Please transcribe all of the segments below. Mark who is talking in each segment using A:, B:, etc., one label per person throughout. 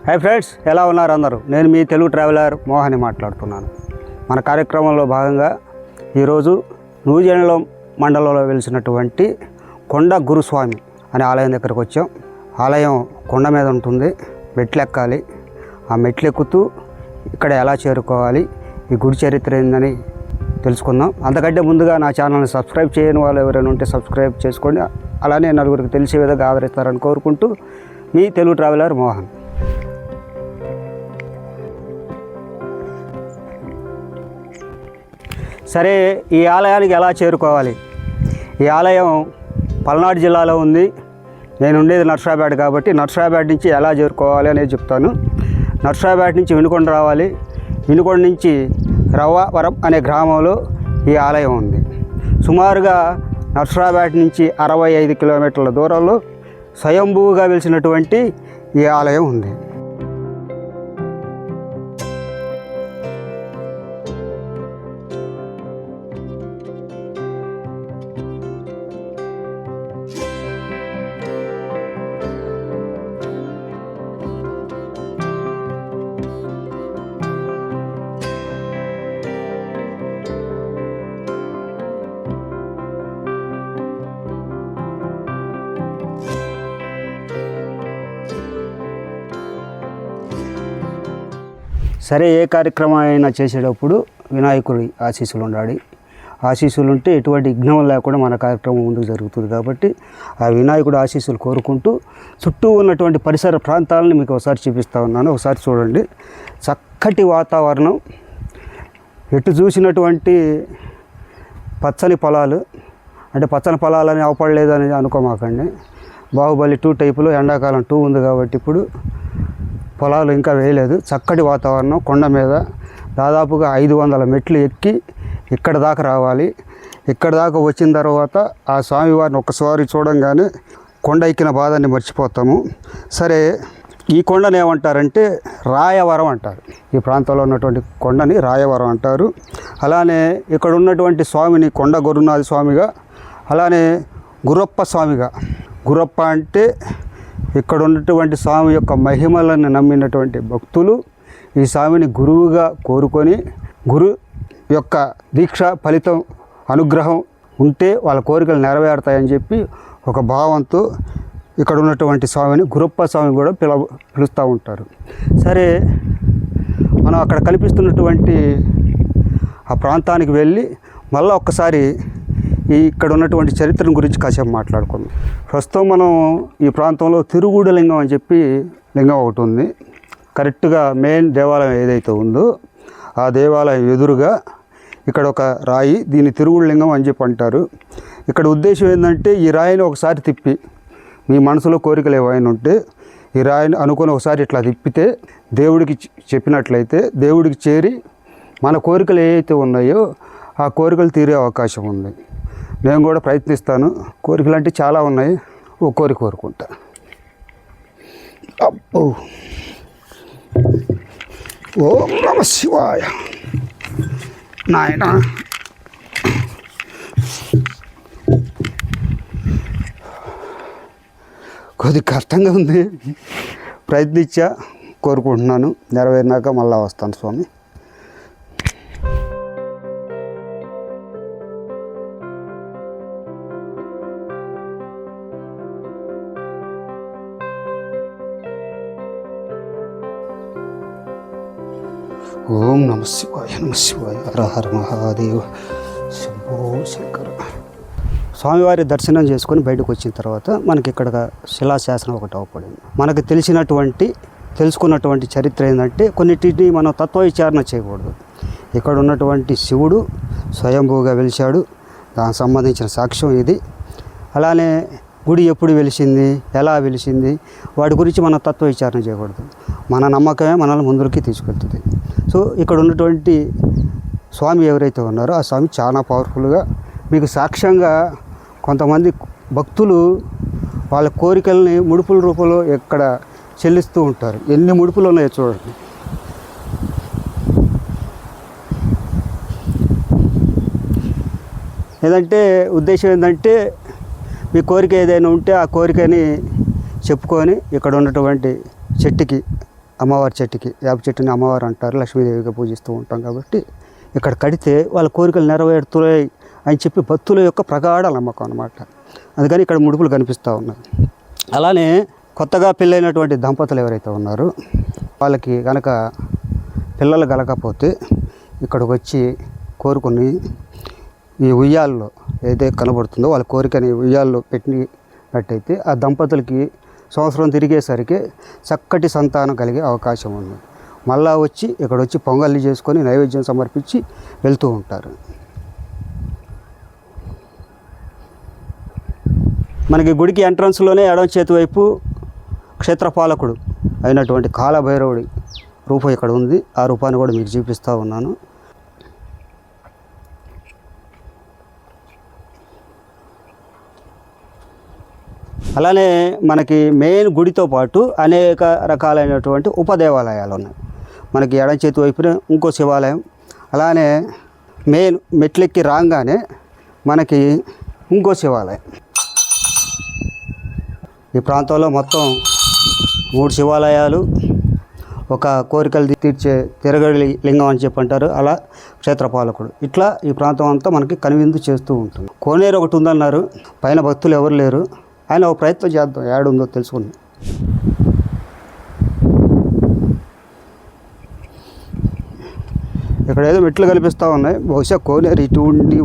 A: Hi friends, ఎలా ఉన్నారు అందరూ? నేను మీ తెలుగు ట్రావెలర్ మోహన్ని మాట్లాడుతున్నాను. మన కార్యక్రమంలో భాగంగా ఈరోజు నూజివీడు మండలంలో వెలిసినటువంటి కొండ గురుస్వామి అనే ఆలయం దగ్గరకు వచ్చాం. ఆలయం కొండ మీద ఉంటుంది, మెట్లు ఎక్కాలి. ఆ మెట్లు ఎక్కుతూ ఇక్కడ ఎలా చేరుకోవాలి, ఈ గుడి చరిత్ర ఏందని తెలుసుకుందాం. అంతకంటే ముందుగా నా ఛానల్ని సబ్స్క్రైబ్ చేయని వాళ్ళు ఎవరైనా ఉంటే సబ్స్క్రైబ్ చేసుకోండి. అలానే నలుగురికి తెలిసే విధంగా ఆదరిస్తారని కోరుకుంటూ మీ తెలుగు ట్రావెలర్ మోహన్. సరే, ఈ ఆలయానికి ఎలా చేరుకోవాలి? ఈ ఆలయం పల్నాడు జిల్లాలో ఉంది. నేను ఉండేది నర్సరాపేట కాబట్టి నర్సరాపేట నుంచి ఎలా చేరుకోవాలి అనేది చెప్తాను. నర్సరాపేట నుంచి వినుకొండ రావాలి. వినుకొండ నుంచి రవ్వవరం అనే గ్రామంలో ఈ ఆలయం ఉంది. సుమారుగా నర్సరాపేట నుంచి 65 కిలోమీటర్ల దూరంలో స్వయంభూగా వెలిసినటువంటి ఈ ఆలయం ఉంది. సరే, ఏ కార్యక్రమం అయినా చేసేటప్పుడు వినాయకుడి ఆశీస్సులు ఉండాలి. ఆశీస్సులు ఉంటే ఎటువంటి విఘ్నం లేకుండా మన కార్యక్రమం ముందుకు జరుగుతుంది. కాబట్టి ఆ వినాయకుడి ఆశీస్సులు కోరుకుంటూ చుట్టూ ఉన్నటువంటి పరిసర ప్రాంతాలను మీకు ఒకసారి చూపిస్తూ ఉన్నాను. ఒకసారి చూడండి. చక్కటి వాతావరణం, ఎటు చూసినటువంటి పచ్చని పొలాలు. అంటే పచ్చని పొలాలని అవపడలేదని అనుకోమాకండి. బాహుబలి 2 టైపులో ఎండాకాలం 2 ఉంది కాబట్టి ఇప్పుడు పొలాలు ఇంకా వేయలేదు. చక్కటి వాతావరణం, కొండ మీద దాదాపుగా 500 మెట్లు ఎక్కి ఇక్కడ దాకా రావాలి. ఇక్కడ దాకా వచ్చిన తర్వాత ఆ స్వామివారిని ఒక్కసారి చూడంగానే కొండ ఎక్కిన బాధని మర్చిపోతాము. సరే, ఈ కొండని ఏమంటారంటే రాయవరం అంటారు. ఈ ప్రాంతంలో ఉన్నటువంటి కొండని రాయవరం అంటారు. అలానే ఇక్కడ ఉన్నటువంటి స్వామిని కొండ గురునాథ స్వామిగా, అలానే గురప్ప స్వామిగా. గురప్ప అంటే ఇక్కడ ఉన్నటువంటి స్వామి యొక్క మహిమలను నమ్మినటువంటి భక్తులు ఈ స్వామిని గురువుగా కోరుకొని, గురు యొక్క దీక్ష ఫలితం అనుగ్రహం ఉంటే వాళ్ళ కోరికలు నెరవేరుతాయని చెప్పి ఒక భావంతో ఇక్కడ ఉన్నటువంటి స్వామిని గురప్ప స్వామి కూడా పిలుస్తూ ఉంటారు. సరే, మనం అక్కడ కనిపిస్తున్నటువంటి ఆ ప్రాంతానికి వెళ్ళి మళ్ళీ ఒక్కసారి ఇక్కడ ఉన్నటువంటి చరిత్ర గురించి కాసేపు మాట్లాడుకుందాం. ప్రస్తుతం మనం ఈ ప్రాంతంలో తిరుగుడు లింగం అని చెప్పి లింగం ఒకటి ఉంది. కరెక్ట్గా మెయిన్ దేవాలయం ఏదైతే ఉందో ఆ దేవాలయం ఎదురుగా ఇక్కడ ఒక రాయి, దీన్ని తిరుగుడు లింగం అని చెప్పి అంటారు. ఇక్కడ ఉద్దేశం ఏంటంటే ఈ రాయిని ఒకసారి తిప్పి, మీ మనసులో కోరికలు ఏవైనా ఉంటే ఈ రాయిని అనుకుని ఒకసారి ఇట్లా తిప్పితే దేవుడికి చెప్పినట్లయితే దేవుడికి చేరి మన కోరికలు ఏవైతే ఉన్నాయో ఆ కోరికలు తీరే అవకాశం ఉంది. నేను కూడా ప్రయత్నిస్తాను. కోరికలు అంటే చాలా ఉన్నాయి, ఓ కోరిక కోరుకుంటా. అబ్బో, ఓం నమః శివాయ. నాయన, కొద్ది కష్టంగా ఉంది, ప్రయత్నించా, కోరుకుంటున్నాను. నెరవేరినాక మళ్ళీ వస్తాను స్వామి. ఓం నమ శివాయ, నమ శివాయ, హర హర మహాదేవ, శంభో శంకర. స్వామివారి దర్శనం చేసుకొని బయటకు వచ్చిన తర్వాత మనకి ఇక్కడ శిలాశాసనం ఒకటి అవపడింది. మనకు తెలుసుకున్నటువంటి చరిత్ర ఏంటంటే కొన్నిటిని మనం తత్వవిచారణ చేయకూడదు. ఇక్కడ ఉన్నటువంటి శివుడు స్వయంభూగా వెలిశాడు, దానికి సంబంధించిన సాక్ష్యం ఇది. అలానే గుడి ఎప్పుడు వెలిసింది, ఎలా వెలిసింది, వాటి గురించి మనం తత్వ విచారణ చేయకూడదు. మన నమ్మకమే మనల్ని ముందుకి తీసుకెళ్తుంది. సో ఇక్కడ ఉన్నటువంటి స్వామి ఎవరైతే ఉన్నారో ఆ స్వామి చాలా పవర్ఫుల్గా, మీకు సాక్ష్యంగా కొంతమంది భక్తులు వాళ్ళ కోరికల్ని ముడుపుల రూపంలో ఇక్కడ చెల్లిస్తూ ఉంటారు. ఎన్ని ముడుపులు ఉన్నాయో చూడండి. ఏదంటే ఉద్దేశం ఏంటంటే మీ కోరిక ఏదైనా ఉంటే ఆ కోరికని చెప్పుకొని ఇక్కడ ఉన్నటువంటి చెట్టుకి అమ్మవారి చెట్టుకి, వేప చెట్టుని అమ్మవారు అంటారు, లక్ష్మీదేవిగా పూజిస్తూ ఉంటాం కాబట్టి ఇక్కడ కడితే వాళ్ళ కోరికలు నెరవేరుతున్నాయి అని చెప్పి భక్తుల యొక్క ప్రగాఢ నమ్మకం అన్నమాట. అందుకని ఇక్కడ ముడుపులు కనిపిస్తూ ఉన్నాయి. అలానే కొత్తగా పెళ్ళైనటువంటి దంపతులు ఎవరైతే ఉన్నారో వాళ్ళకి కనుక పిల్లలు కలగకపోతే ఇక్కడికి వచ్చి కోరుకుని ఈ ఉయ్యాల్లో ఏదైతే కనబడుతుందో వాళ్ళ కోరికని ఉయ్యాల్లో పెట్టినట్టయితే ఆ దంపతులకి సంవత్సరం తిరిగేసరికి చక్కటి సంతానం కలిగే అవకాశం ఉంది. మళ్ళా వచ్చి ఇక్కడ వచ్చి పొంగళ్ళు చేసుకొని నైవేద్యం సమర్పించి వెళ్తూ ఉంటారు. మనకి గుడికి ఎంట్రన్స్లోనే ఎడమ చేతి వైపు క్షేత్రపాలకుడు అయినటువంటి కాలభైరవుడి రూపం ఇక్కడ ఉంది. ఆ రూపాన్ని కూడా మీకు చూపిస్తూ ఉన్నాను. అలానే మనకి మెయిన్ గుడితో పాటు అనేక రకాలైనటువంటి ఉపదేవాలయాలు ఉన్నాయి. మనకి ఎడమ చేతి వైపున ఇంకో శివాలయం, అలానే మెయిన్ మెట్లెక్కి రాగానే మనకి ఇంకో శివాలయం. ఈ ప్రాంతంలో మొత్తం 3 శివాలయాలు, ఒక కోరికలు తీర్చే తిరగడి లింగం అని చెప్పి అంటారు, అలా క్షేత్రపాలకుడు, ఇట్లా ఈ ప్రాంతం అంతా మనకి కనువిందు చేస్తూ ఉంటుంది. కోనేరు ఒకటి ఉందన్నారు, పైన భక్తులు ఎవరు లేరు. ఆయన ఒక ప్రయత్నం చేద్దాం, ఏడుందో తెలుసుకుని. ఇక్కడ ఏదో మెట్లు కనిపిస్తూ ఉన్నాయి. బహుశా కోనేరు ఇటు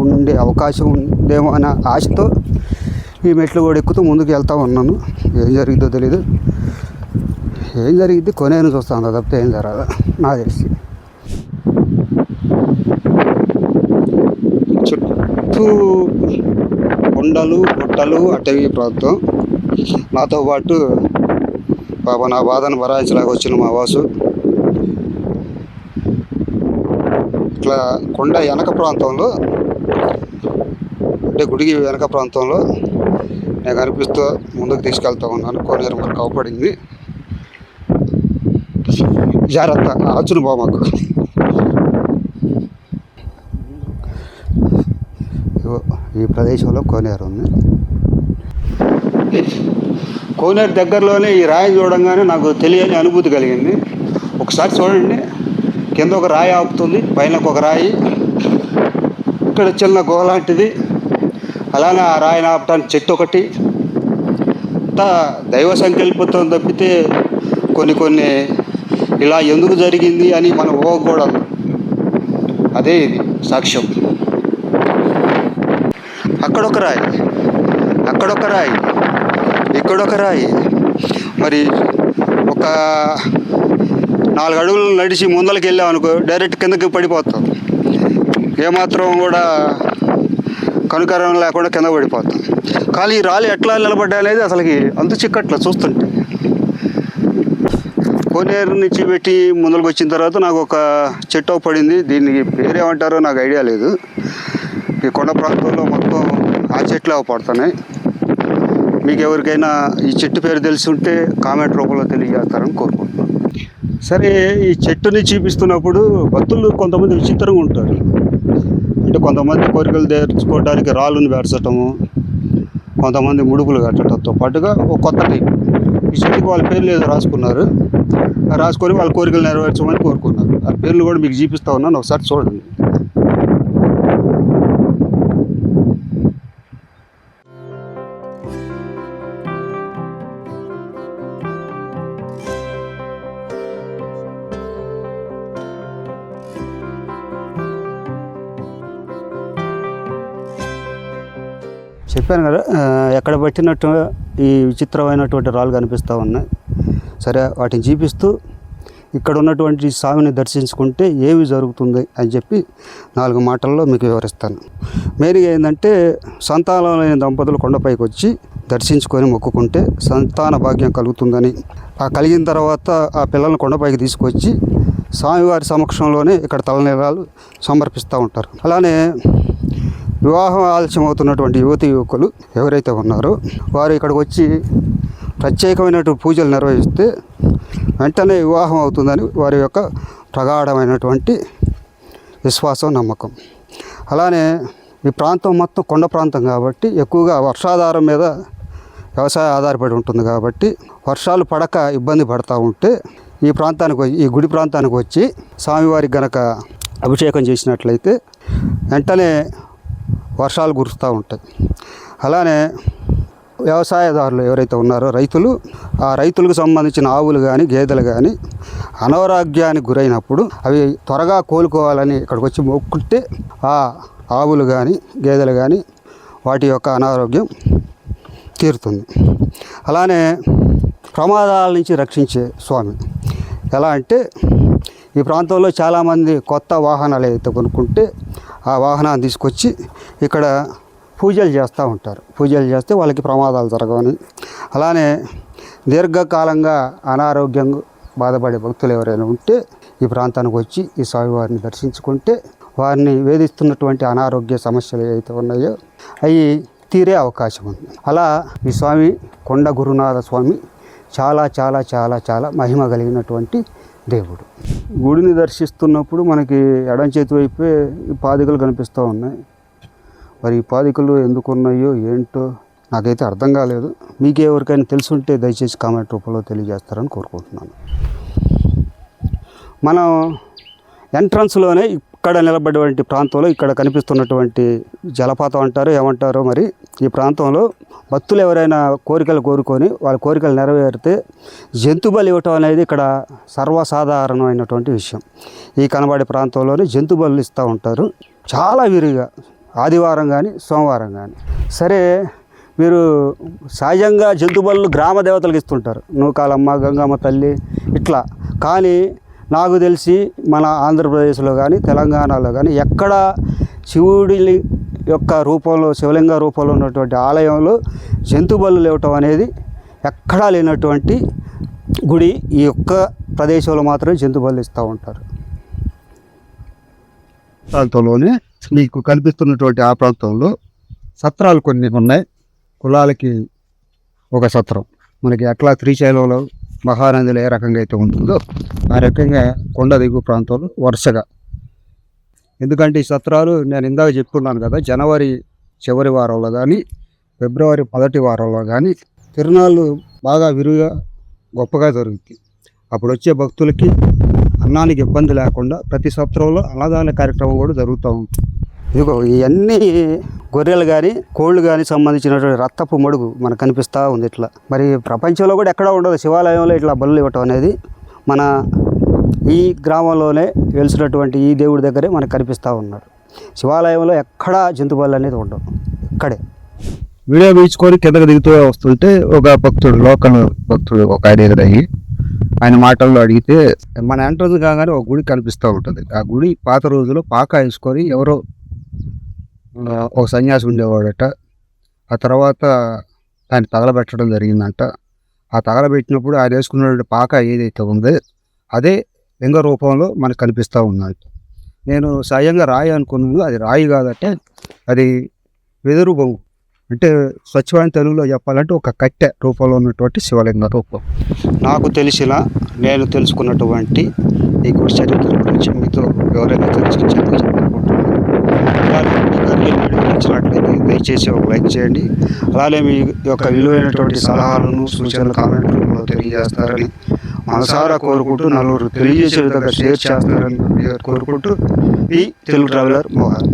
A: ఉండే అవకాశం ఉందేమో అన్న ఆశతో ఈ మెట్లు కూడా ఎక్కుతూ ముందుకు వెళ్తూ ఉన్నాను. ఏం జరిగిందో తెలీదు. ఏం జరిగింది కోనేరుని చూస్తాను తప్పితే ఏం జరగదు నాకు తెలిసి. చుట్టూ కొండలు గుట్టలు అటవీ ప్రాంతం. నాతో పాటు నా బాధను భరాయించలాగా వచ్చిన మా వాసు ఇట్లా కొండ వెనక ప్రాంతంలో, అంటే గుడికి వెనక ప్రాంతంలో నేను కనిపిస్తూ ముందుకు తీసుకెళ్తా ఉన్నాను. కోనేరు మనకు అవపడింది. జాగ్రత్త, ఆచును బామాకు. ఈ ప్రదేశంలో కోనేరు ఉంది. కోనేరు దగ్గరలోనే ఈ రాయి చూడంగానే నాకు తెలియని అనుభూతి కలిగింది. ఒకసారి చూడండి, కింద ఒక రాయి ఆపుతుంది, పైన ఒక రాయి, ఇక్కడ చిన్న గుహ లాంటిది, అలానే ఆ రాయిని ఆపటానికి చెట్టు ఒకటి. అంతా దైవ సంకల్పంతో తప్పితే కొన్ని ఇలా ఎందుకు జరిగింది అని మనం ఊహకూడదు. అదే ఇది సాక్ష్యం. అక్కడొక రాయి, అక్కడొక రాయి, ఇక్కడొక రాయి. మరి ఒక 4 అడుగులు నడిచి ముందలకి వెళ్ళాం అనుకో, డైరెక్ట్ కిందకి పడిపోతాం. ఏమాత్రం కూడా కనుకరం లేకుండా కింద పడిపోతాం. కానీ ఈ రాళ్ళు ఎట్లా నిలబడ్డా అనేది అసలుకి అంత చిక్కట్లా చూస్తుంటే. కోనేరు నుంచి పెట్టి ముందరకు వచ్చిన తర్వాత నాకు ఒక చెట్టు పడింది. దీనికి పేరేమంటారో నాకు ఐడియా లేదు. ఈ కొండ ప్రాంతంలో మొత్తం ఆ చెట్లు పడుతున్నాయి. మీకు ఎవరికైనా ఈ చెట్టు పేరు తెలిసి ఉంటే కామెంట్ రూపంలో తెలియజేస్తారని కోరుకుంటున్నాను. సరే, ఈ చెట్టుని చూపిస్తున్నప్పుడు భక్తులు కొంతమంది విచిత్రంగా ఉంటారు. అంటే కొంతమంది కోరికలు తీర్చుకోవడానికి రాళ్ళను పేర్చటము, కొంతమంది ముడుపులు కట్టడంతో పాటుగా ఒక కొత్త టైప్ ఈ చెట్టుకి వాళ్ళ పేర్లు ఏదో రాసుకున్నారు. రాసుకొని వాళ్ళ కోరికలు నెరవేర్చమని కోరుకున్నారు. ఆ పేర్లు కూడా మీకు చూపిస్తూ ఉన్నాను, ఒకసారి చూడండి. చెప్పాను కదా, ఎక్కడ పట్టినట్టు ఈ విచిత్రమైనటువంటి రాళ్ళు కనిపిస్తూ ఉన్నాయి. సరే, వాటిని చూపిస్తూ ఇక్కడ ఉన్నటువంటి స్వామిని దర్శించుకుంటే ఏమి జరుగుతుంది అని చెప్పి 4 మాటల్లో మీకు వివరిస్తాను. మెయిన్గా ఏంటంటే, సంతానం లేని దంపతులు కొండపైకి వచ్చి దర్శించుకొని మొక్కుకుంటే సంతాన భాగ్యం కలుగుతుందని, ఆ కలిగిన తర్వాత ఆ పిల్లల్ని కొండపైకి తీసుకొచ్చి స్వామివారి సమక్షంలోనే ఇక్కడ తలనీలాలు సమర్పిస్తూ ఉంటారు. అలానే వివాహం ఆలస్యం అవుతున్నటువంటి యువకులు ఎవరైతే ఉన్నారో వారు ఇక్కడికి వచ్చి ప్రత్యేకమైనటువంటి పూజలు నిర్వహిస్తే వెంటనే వివాహం అవుతుందని వారి యొక్క ప్రగాఢమైనటువంటి విశ్వాసం, నమ్మకం. అలానే ఈ ప్రాంతం మొత్తం కొండ ప్రాంతం కాబట్టి ఎక్కువగా వర్షాధారం మీద వ్యవసాయం ఆధారపడి ఉంటుంది కాబట్టి వర్షాలు పడక ఇబ్బంది పడుతూ ఉంటే ఈ ప్రాంతానికి ఈ గుడి ప్రాంతానికి వచ్చి స్వామివారికి గనక అభిషేకం చేసినట్లయితే వెంటనే వర్షాలు కురుస్తూ ఉంటాయి. అలానే వ్యవసాయదారులు ఎవరైతే ఉన్నారో రైతులు, ఆ రైతులకు సంబంధించిన ఆవులు కానీ గేదెలు కానీ అనారోగ్యానికి గురైనప్పుడు అవి త్వరగా కోలుకోవాలని ఇక్కడికి వచ్చి మొక్కుంటే ఆ ఆవులు కానీ గేదెలు కానీ వాటి యొక్క అనారోగ్యం తీరుతుంది. అలానే ప్రమాదాల నుంచి రక్షించే స్వామి. ఎలా అంటే ఈ ప్రాంతంలో చాలామంది కొత్త వాహనాలు అయితే కొనుక్కుంటే ఆ వాహనాన్ని తీసుకొచ్చి ఇక్కడ పూజలు చేస్తూ ఉంటారు. పూజలు చేస్తే వాళ్ళకి ప్రమాదాలు జరగవని, అలానే దీర్ఘకాలంగా అనారోగ్యంగా బాధపడే భక్తులు ఎవరైనా ఉంటే ఈ ప్రాంతానికి వచ్చి ఈ స్వామివారిని దర్శించుకుంటే వారిని వేధిస్తున్నటువంటి అనారోగ్య సమస్యలు ఏవైతే ఉన్నాయో అవి తీరే అవకాశం ఉంది. అలా ఈ స్వామి కొండ గురునాథ స్వామి చాలా చాలా చాలా చాలా మహిమ కలిగినటువంటి దేవుడు. గుడిని దర్శిస్తున్నప్పుడు మనకి ఎడం చేతి వైపే ఈ పాదుకలు కనిపిస్తూ ఉన్నాయి. మరి ఈ పాదుకలు ఎందుకు ఉన్నాయో ఏంటో నాకైతే అర్థం కాలేదు. మీకు ఎవరికైనా తెలుసుంటే దయచేసి కామెంట్ రూపంలో తెలియజేస్తారని కోరుకుంటున్నాను. మనం ఎంట్రన్స్లోనే ఇక్కడ నిలబడేటువంటి ప్రాంతంలో ఇక్కడ కనిపిస్తున్నటువంటి జలపాతం అంటారు ఏమంటారో మరి, ఈ ప్రాంతంలో భక్తులు ఎవరైనా కోరికలు కోరుకొని వాళ్ళ కోరికలు నెరవేరితే జంతు బలి ఇవ్వటం అనేది ఇక్కడ సర్వసాధారణమైనటువంటి విషయం. ఈ కనబడే ప్రాంతంలోనే జంతు బలు ఇస్తూ ఉంటారు చాలా విరిగా, ఆదివారం కానీ సోమవారం కానీ. సరే, మీరు సహజంగా జంతు బలులు గ్రామ దేవతలకు ఇస్తుంటారు, నూకాలమ్మ, గంగమ్మ తల్లి ఇట్లా. కానీ నాకు తెలిసి మన ఆంధ్రప్రదేశ్లో కానీ తెలంగాణలో కానీ ఎక్కడ శివుడి యొక్క రూపంలో, శివలింగ రూపంలో ఉన్నటువంటి ఆలయంలో జంతు బలులు ఇవ్వటం అనేది ఎక్కడా లేనటువంటి గుడి. ఈ యొక్క ప్రదేశంలో మాత్రమే జంతు బలులు ఇస్తూ ఉంటారు.
B: ప్రాంతంలోనే మీకు కనిపిస్తున్నటువంటి ఆ ప్రాంతంలో సత్రాలు కొన్ని ఉన్నాయి. కులాలకి ఒక సత్రం. మనకి ఎట్లా శ్రీశైలంలో మహానందిలో ఏ రకంగా అయితే ఉంటుందో ఆ రకంగా కొండ దిగువ ప్రాంతంలో వరుసగా. ఎందుకంటే ఈ సత్రాలు నేను ఇందాక చెప్పుకున్నాను కదా, జనవరి చివరి వారంలో కానీ ఫిబ్రవరి మొదటి వారంలో కానీ తిరునాళ్ళు బాగా విరిగా గొప్పగా జరుగుతాయి. అప్పుడు వచ్చే భక్తులకి అన్నానికి ఇబ్బంది లేకుండా ప్రతి సత్రంలో అన్నదాన కార్యక్రమం కూడా జరుగుతూ ఉంటుంది.
A: ఇదిగో ఇవన్నీ గొర్రెలు కానీ కోళ్ళు కానీ సంబంధించినటువంటి రక్తపు మడుగు మనకు కనిపిస్తూ ఉంది ఇట్లా. మరి ప్రపంచంలో కూడా ఎక్కడా ఉండదు శివాలయంలో ఇట్లా బలులు ఇవ్వటం అనేది. మన ఈ గ్రామంలోనే వెలిసినటువంటి ఈ దేవుడి దగ్గరే మనకు కనిపిస్తూ ఉన్నాడు. శివాలయంలో ఎక్కడా జంతు బలు అనేది ఉండవు, ఇక్కడే.
B: వీడియో బీచుకొని కిందకి దిగుతూ వస్తుంటే ఒక భక్తుడు, లోకల్ భక్తుడు ఒక ఆయన ఎదురయ్యి ఆయన మాటల్లో అడిగితే, మన ఎంట్రన్స్ కాగానే ఒక గుడి కనిపిస్తూ ఉంటుంది. ఆ గుడి పాత రోజుల్లో పాక వేసుకొని ఎవరో ఒక సన్యాసి ఉండేవాడట. ఆ తర్వాత దాన్ని తగలబెట్టడం జరిగిందంట. ఆ తగలబెట్టినప్పుడు ఆయన వేసుకున్న పాక ఏదైతే ఉందో అదే లింగ రూపంలో మనకు కనిపిస్తూ ఉన్నది. నేను స్వయంగా రాయి అనుకున్నాను, అది రాయి కాదంటే అది వెదురు బొంగు. అంటే స్వచ్ఛమైన తెలుగులో చెప్పాలంటే ఒక కట్టె రూపంలో ఉన్నటువంటి శివలింగ రూపం.
A: నాకు తెలిసిన, నేను తెలుసుకున్నటువంటి ఈ గుడి చరిత్ర గురించి మీతో ఎవరైనా తెలుసుకుంటే నచ్చినట్లయితే దయచేసి ఒక లైక్ చేయండి. అలానే మీ యొక్క విలువైనటువంటి సలహాలను, సూచనలు కామెంట్ రూపంలో తెలియజేస్తారని మనసారా కోరుకుంటూ, నలుగురు తెలియజేసే విధంగా షేర్ చేస్తారని కోరుకుంటూ, ఈ తెలుగు ట్రావెలర్ మోహన్.